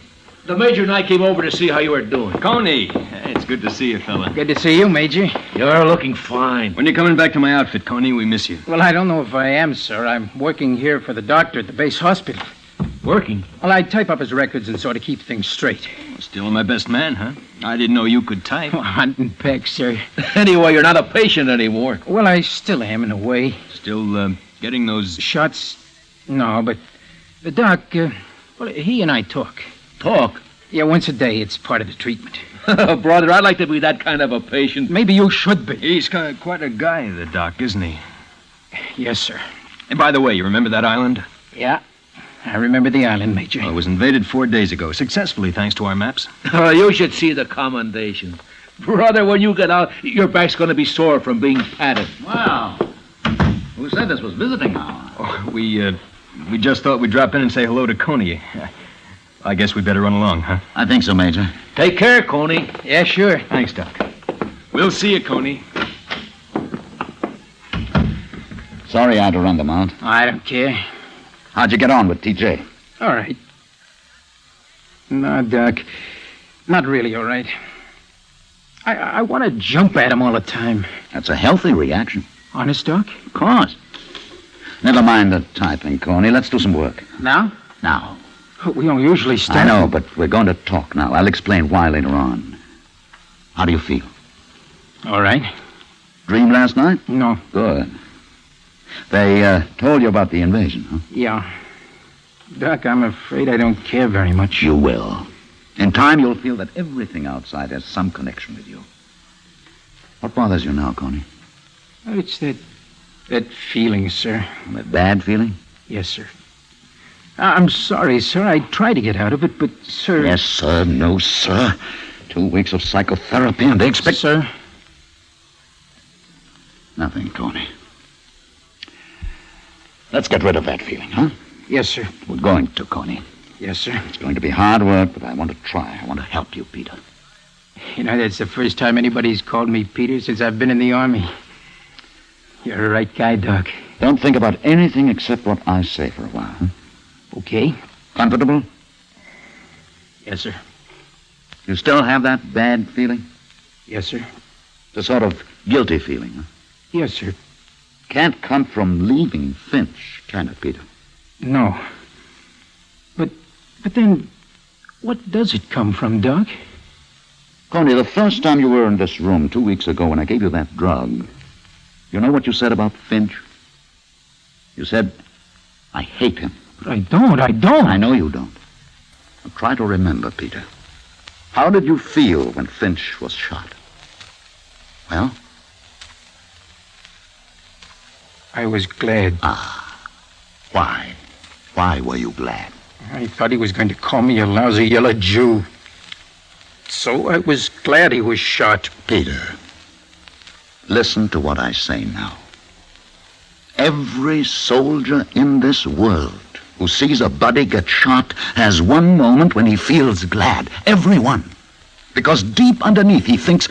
The Major and I came over to see how you were doing. Coney, hey, it's good to see you, fella. Good to see you, Major. You're looking fine. When you're coming back to my outfit, Coney, we miss you. Well, I don't know if I am, sir. I'm working here for the doctor at the base hospital. Working? Well, I type up his records and sort of keep things straight. Still my best man, huh? I didn't know you could type. Oh, hunt and peck, sir. Anyway, you're not a patient anymore. Well, I still am in a way. Still, getting those... Shots? No, but the doc, well, he and I talk. Talk? Yeah, once a day. It's part of the treatment. Brother, I'd like to be that kind of a patient. Maybe you should be. He's quite a guy, the doc, isn't he? Yes, sir. And by the way, you remember that island? Yeah, I remember the island, Major. Well, it was invaded 4 days ago, successfully, thanks to our maps. You should see the commendation. Brother, when you get out, your back's going to be sore from being patted. Wow. Who said this was visiting hour? Oh, we just thought we'd drop in and say hello to Coney. I guess we better run along, huh? I think so, Major. Take care, Coney. Yeah, sure. Thanks, Doc. We'll see you, Coney. Sorry I had to run them out. I don't care. How'd you get on with TJ? All right. No, Doc. Not really all right. I want to jump at him all the time. That's a healthy reaction. Honest, Doc? Of course. Never mind the typing, Coney. Let's do some work. Now? Now. We don't usually start. I know, but we're going to talk now. I'll explain why later on. How do you feel? All right. Dream last night? No. Good. They told you about the invasion, huh? Yeah. Doc, I'm afraid I don't care very much. You will. In time, you'll feel that everything outside has some connection with you. What bothers you now, Coney? It's that feeling, sir. That bad feeling? Yes, sir. I'm sorry, sir. I tried to get out of it, but, sir... Yes, sir. No, sir. 2 weeks of psychotherapy and they expect... Sir? Nothing, Coney. Let's get rid of that feeling, huh? Yes, sir. We're going to, Coney. Yes, sir. It's going to be hard work, but I want to try. I want to help you, Peter. You know, that's the first time anybody's called me Peter since I've been in the Army. You're a right guy, Doc. Don't think about anything except what I say for a while, huh? Okay. Comfortable? Yes, sir. You still have that bad feeling? Yes, sir. The sort of guilty feeling, huh? Yes, sir. Can't come from leaving Finch, can it, Peter? No. But then, what does it come from, Doc? Coney, the first time you were in this room 2 weeks ago when I gave you that drug, you know what you said about Finch? You said, I hate him. But I don't. I know you don't. Now try to remember, Peter. How did you feel when Finch was shot? Well? I was glad. Why? Why were you glad? I thought he was going to call me a lousy yellow Jew. So I was glad he was shot. Peter, listen to what I say now. Every soldier in this world who sees a buddy get shot has one moment when he feels glad. Everyone. Because deep underneath he thinks,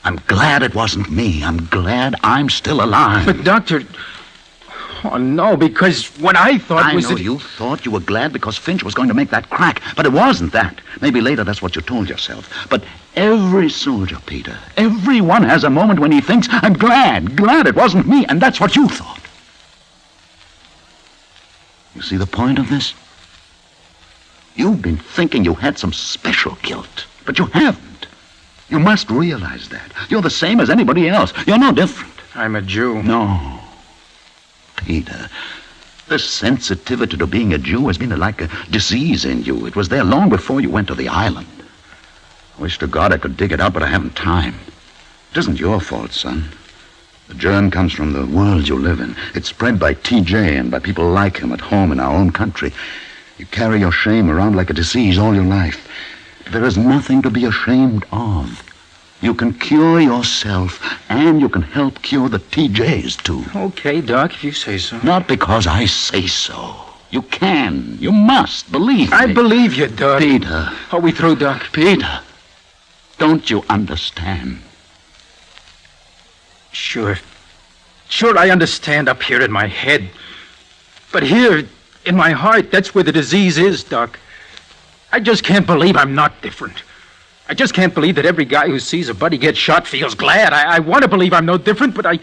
I'm glad it wasn't me. I'm glad I'm still alive. But, Doctor... Oh, no, because what I thought I was know that... you thought you were glad because Finch was going to make that crack, but it wasn't that. Maybe later that's what you told yourself. But every soldier, Peter, everyone has a moment when he thinks, I'm glad it wasn't me, and that's what you thought. You see the point of this? You've been thinking you had some special guilt, but you haven't. You must realize that. You're the same as anybody else. You're no different. I'm a Jew. No. Peter, this sensitivity to being a Jew has been like a disease in you. It was there long before you went to the island. I wish to God I could dig it out, but I haven't time. It isn't your fault, son. The germ comes from the world you live in. It's spread by T.J. and by people like him at home in our own country. You carry your shame around like a disease all your life. But there is nothing to be ashamed of. You can cure yourself, and you can help cure the TJs, too. Okay, Doc, if you say so. Not because I say so. You can. You must. Believe me. I believe you, Doc. Peter. Are we through, Doc? Peter. Don't you understand? Sure. Sure, I understand up here in my head. But here, in my heart, that's where the disease is, Doc. I just can't believe I'm not different. I just can't believe that every guy who sees a buddy get shot feels glad. I want to believe I'm no different, but I...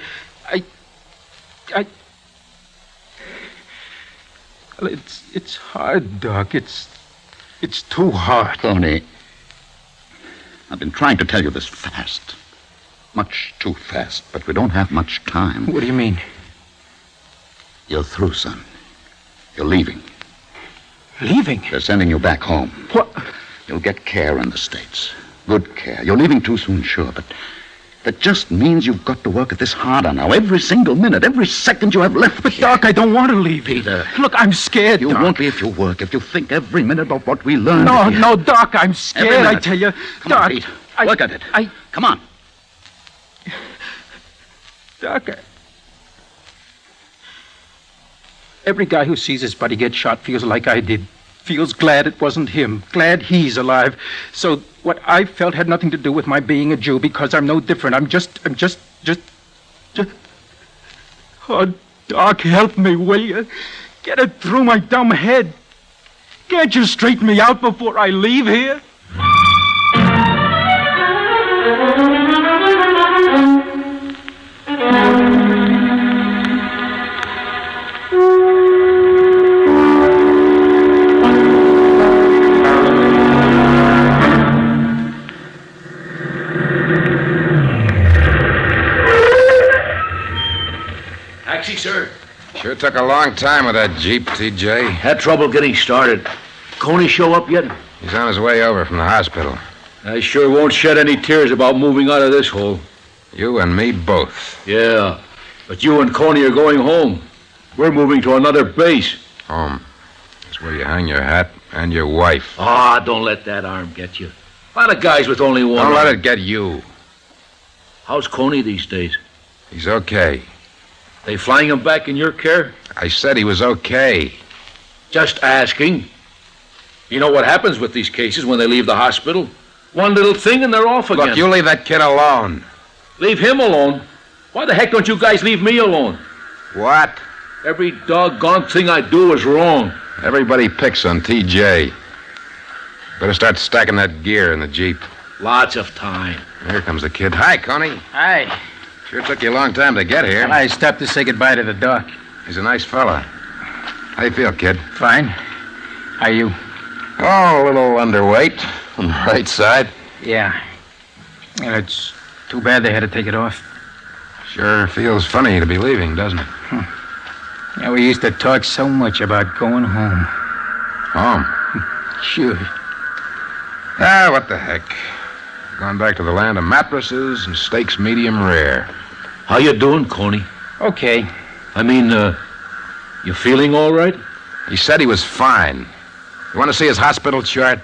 Well, it's hard, Doc. It's too hard. Tony, I've been trying to tell you this fast. Much too fast, but we don't have much time. What do you mean? You're through, son. You're leaving. Leaving? They're sending you back home. What? You'll get care in the States. Good care. You're leaving too soon, sure, but that just means you've got to work at this harder now. Every single minute, every second you have left. But, Doc, I don't want to leave. Peter. Look, I'm scared, You Doc. won't be if you work, if you think every minute of what we learned. No, Doc, I'm scared, I tell you. Come Doc, on, Pete. Work at it. Come on. Doc, every guy who sees his buddy get shot feels like I did. Feels glad it wasn't him. Glad he's alive. So what I felt had nothing to do with my being a Jew because I'm no different. I'm just... Oh, Doc, help me, will you? Get it through my dumb head. Can't you straighten me out before I leave here? Taxi, sir. Sure took a long time with that Jeep, TJ. Had trouble getting started. Coney show up yet? He's on his way over from the hospital. I sure won't shed any tears about moving out of this hole. You and me both. Yeah, but you and Coney are going home. We're moving to another base. Home. That's where you hang your hat and your wife. Ah, don't let that arm get you. A lot of guys with only one Don't arm. let it get you. How's Coney these days? He's okay. They flying him back in your care? I said he was okay. Just asking. You know what happens with these cases when they leave the hospital? One little thing and they're off again. Look, you leave that kid alone. Leave him alone? Why the heck don't you guys leave me alone? What? Every doggone thing I do is wrong. Everybody picks on TJ. Better start stacking that gear in the Jeep. Lots of time. Here comes the kid. Hi, Coney. Hi. Sure took you a long time to get here. I stopped to say goodbye to the Doc. He's a nice fella. How you feel, kid? Fine. How you? Oh, a little underweight on the right side. Yeah. Well, it's too bad they had to take it off. Sure feels funny to be leaving, doesn't it? Yeah, we used to talk so much about going home. Home? Sure. Ah, what the heck. Gone back to the land of mattresses and steaks medium rare. How you doing, Coney? Okay. I mean, you feeling all right? He said he was fine. You want to see his hospital chart?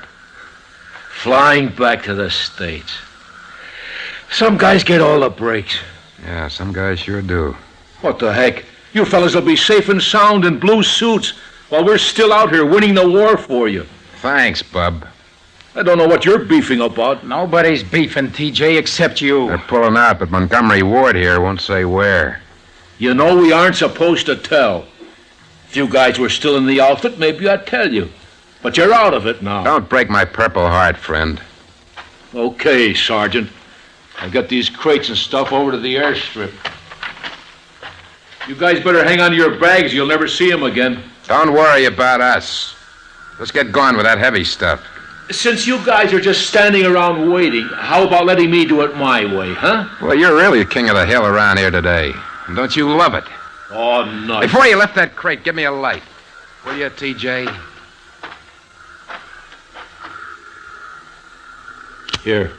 Flying back to the States. Some guys get all the breaks. Yeah, some guys sure do. What the heck? You fellas will be safe and sound in blue suits while we're still out here winning the war for you. Thanks, Bub. I don't know what you're beefing about. Nobody's beefing, TJ, except you. They're pulling out, but Montgomery Ward here won't say where. You know we aren't supposed to tell. If you guys were still in the outfit, maybe I'd tell you. But you're out of it now. Don't break my purple heart, friend. Okay, Sergeant. I've got these crates and stuff over to the airstrip. You guys better hang on to your bags. You'll never see them again. Don't worry about us. Let's get going with that heavy stuff. Since you guys are just standing around waiting, how about letting me do it my way, huh? Well, you're really king of the hill around here today. And don't you love it? Oh, nice. Before you lift that crate, give me a light. Will you, TJ? Here.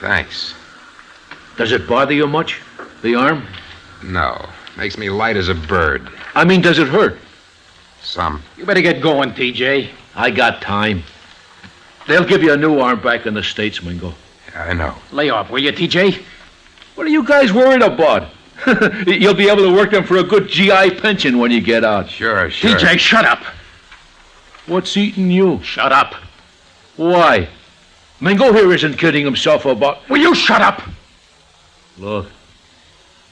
Thanks. Does it bother you much, the arm? No. Makes me light as a bird. I mean, does it hurt? Some. You better get going, TJ. I got time. They'll give you a new arm back in the States, Mingo. Yeah, I know. Lay off, will you, TJ? What are you guys worried about? You'll be able to work them for a good GI pension when you get out. Sure. TJ, shut up. What's eating you? Shut up. Why? Mingo here isn't kidding himself about... Will you shut up? Look,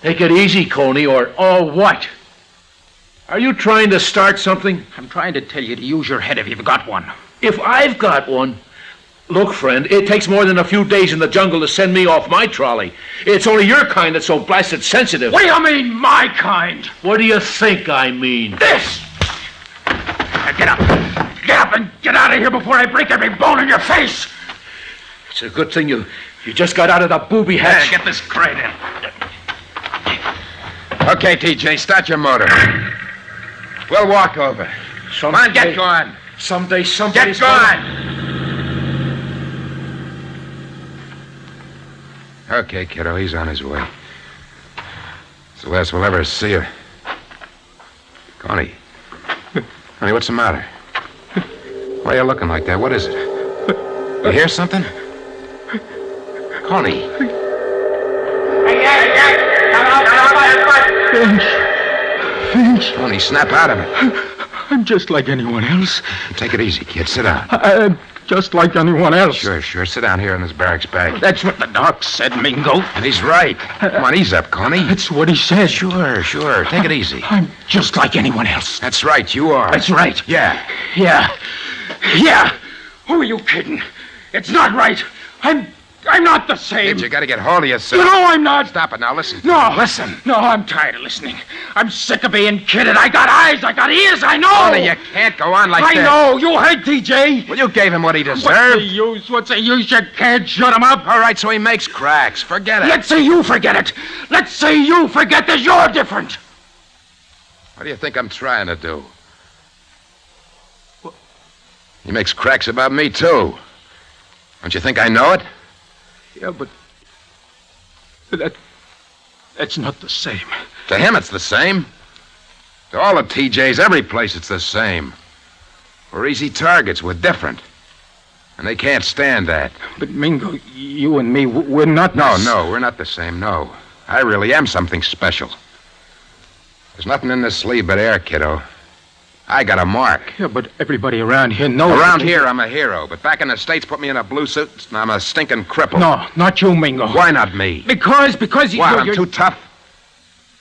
take it easy, Coney, or what? Are you trying to start something? I'm trying to tell you to use your head if you've got one. If I've got one... Look, friend, it takes more than a few days in the jungle to send me off my trolley. It's only your kind that's so blasted sensitive. What do you mean, my kind? What do you think I mean? This! Now get up. Get up and get out of here before I break every bone in your face. It's a good thing you just got out of the booby hatch. Get this crate in. Okay, TJ, start your motor. We'll walk over. Come on, get going. Someday somebody's Get going! Okay, kiddo, he's on his way. It's the last we'll ever see her. Connie. Connie, what's the matter? Why are you looking like that? What is it? You hear something? Connie. Finch. Connie, snap out of it. I'm just like anyone else. Take it easy, kid. Sit down. I'm just like anyone else. Sure. Sit down here in this barracks bag. That's what the doc said, Mingo. And he's right. Come on, ease up, Connie. That's what he said. Sure. Take it easy. I'm just like anyone else. That's right, you are. That's right. Yeah. Yeah. Who are you kidding? It's not right. I'm not the same. Kid, you gotta get hold of yourself. No, I'm not. Stop it now. Listen. No. Listen. No, I'm tired of listening. I'm sick of being kidded. I got eyes. I got ears. I know. Connie, you can't go on like this. I know. You heard TJ. Well, you gave him what he deserved. What's the use? You can't shut him up. All right, so he makes cracks. Forget it. Let's say you forget it. Let's say you forget that you're different. What do you think I'm trying to do? He makes cracks about me, too. Don't you think I know it? Yeah, but that's not the same. To him, it's the same. To all the TJs, every place, it's the same. We're easy targets. We're different. And they can't stand that. But, Mingo, you and me, we're not... No, we're not the same, no. I really am something special. There's nothing in this sleeve but air, kiddo. I got a mark. Yeah, but everybody around here knows... Around here, I'm a hero. But back in the States, put me in a blue suit, and I'm a stinking cripple. No, not you, Mingo. Why not me? Because you... What, I'm too tough?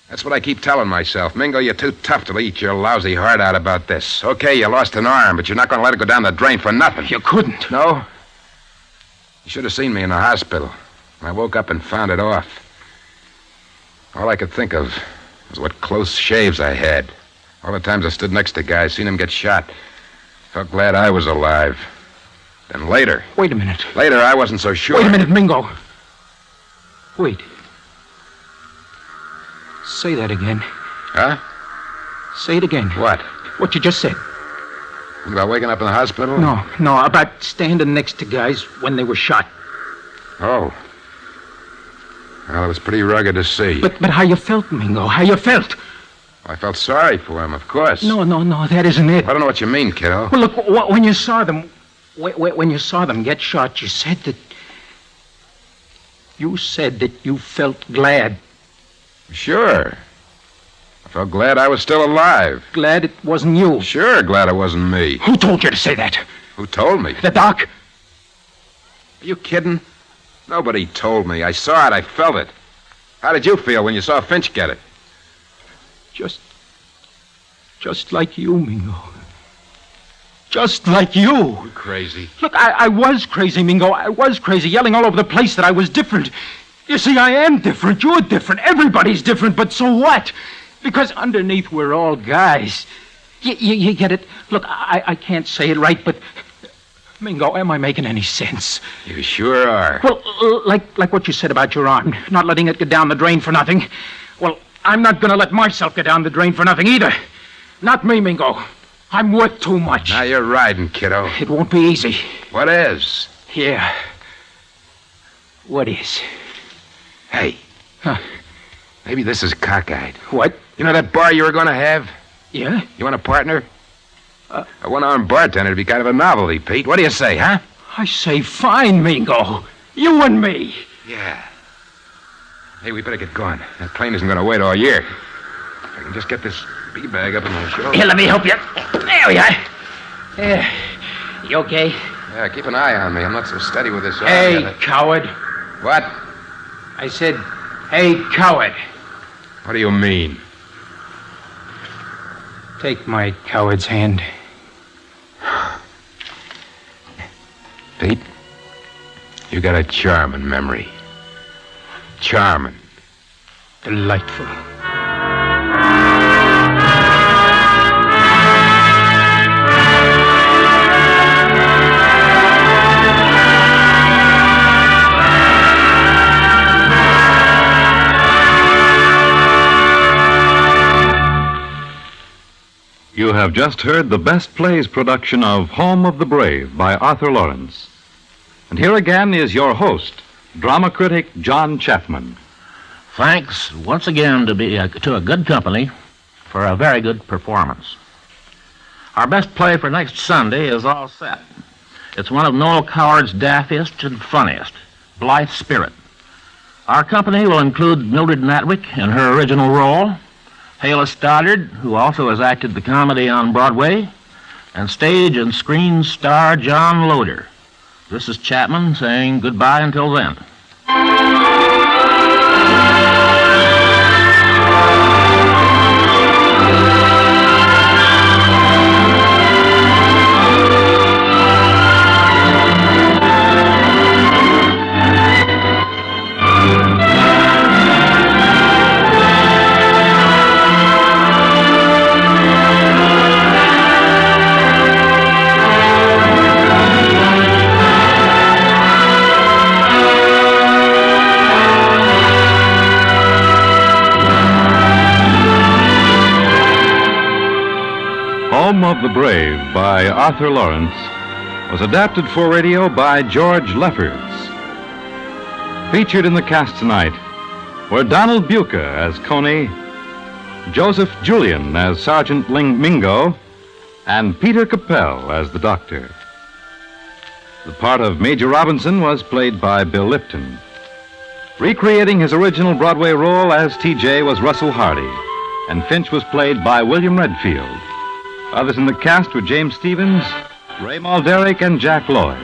That's what I keep telling myself. Mingo, you're too tough to eat your lousy heart out about this. Okay, you lost an arm, but you're not going to let it go down the drain for nothing. You couldn't. No? You should have seen me in the hospital. I woke up and found it off. All I could think of was what close shaves I had. All the times I stood next to guys, seen them get shot. Felt glad I was alive. Then later... Wait a minute. Later, I wasn't so sure. Wait a minute, Mingo. Wait. Say that again. Huh? Say it again. What? What you just said. About waking up in the hospital? No, about standing next to guys when they were shot. Oh. Well, it was pretty rugged to see. But how you felt, Mingo? How you felt? I felt sorry for him, of course. No, that isn't it. I don't know what you mean, kiddo. Well, look, when you saw them... When you saw them get shot, you said that... You said that you felt glad. Sure. I felt glad I was still alive. Glad it wasn't you. Sure, glad it wasn't me. Who told you to say that? Who told me? The doc? Are you kidding? Nobody told me. I saw it. I felt it. How did you feel when you saw Finch get it? Just like you, Mingo. Just like you. You're crazy. Look, I was crazy, Mingo. I was crazy, yelling all over the place that I was different. You see, I am different. You're different. Everybody's different. But so what? Because underneath, we're all guys. You get it? Look, I can't say it right, but... Mingo, am I making any sense? You sure are. Well, like what you said about your arm, not letting it get down the drain for nothing. Well, I'm not going to let myself get down the drain for nothing either. Not me, Mingo. I'm worth too much. Now you're riding, kiddo. It won't be easy. What is? Yeah. What is? Hey. Huh? Maybe this is cockeyed. What? You know that bar you were going to have? Yeah? You want a partner? A one-armed bartender would be kind of a novelty, Pete. What do you say, huh? I say fine, Mingo. You and me. Yeah. Hey, we better get going. That plane isn't going to wait all year. If I can just get this bee bag up in my shoulder. Here, let me help you. There we are. You okay? Yeah, keep an eye on me. I'm not so steady with this arm Hey, yet. coward. What? I said, hey, coward. What do you mean? Take my coward's hand. Pete, you got a charming memory. Charming. Delightful. You have just heard the Best Plays production of Home of the Brave by Arthur Lawrence. And here again is your host, drama critic John Chapman. Thanks once again to a good company for a very good performance. Our best play for next Sunday is all set. It's one of Noel Coward's daffiest and funniest, Blithe Spirit. Our company will include Mildred Natwick in her original role, Hala Stoddard, who also has acted the comedy on Broadway, and stage and screen star John Loder. This is Chapman saying goodbye until then. Home of the Brave by Arthur Lawrence was adapted for radio by George Lefferts. Featured in the cast tonight were Donald Buca as Coney, Joseph Julian as Sergeant Mingo, and Peter Capell as the Doctor. The part of Major Robinson was played by Bill Lipton. Recreating his original Broadway role as T.J. was Russell Hardy, and Finch was played by William Redfield. Others in the cast were James Stevens, Ray Malderick, and Jack Lloyd.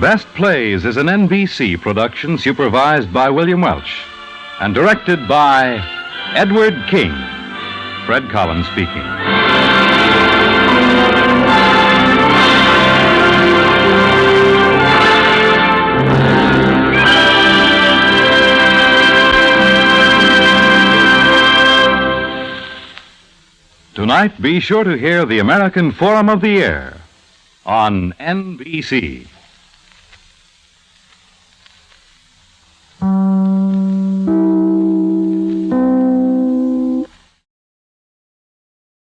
Best Plays is an NBC production supervised by William Welch and directed by Edward King. Fred Collins speaking. Tonight, be sure to hear the American Forum of the Year, on NBC.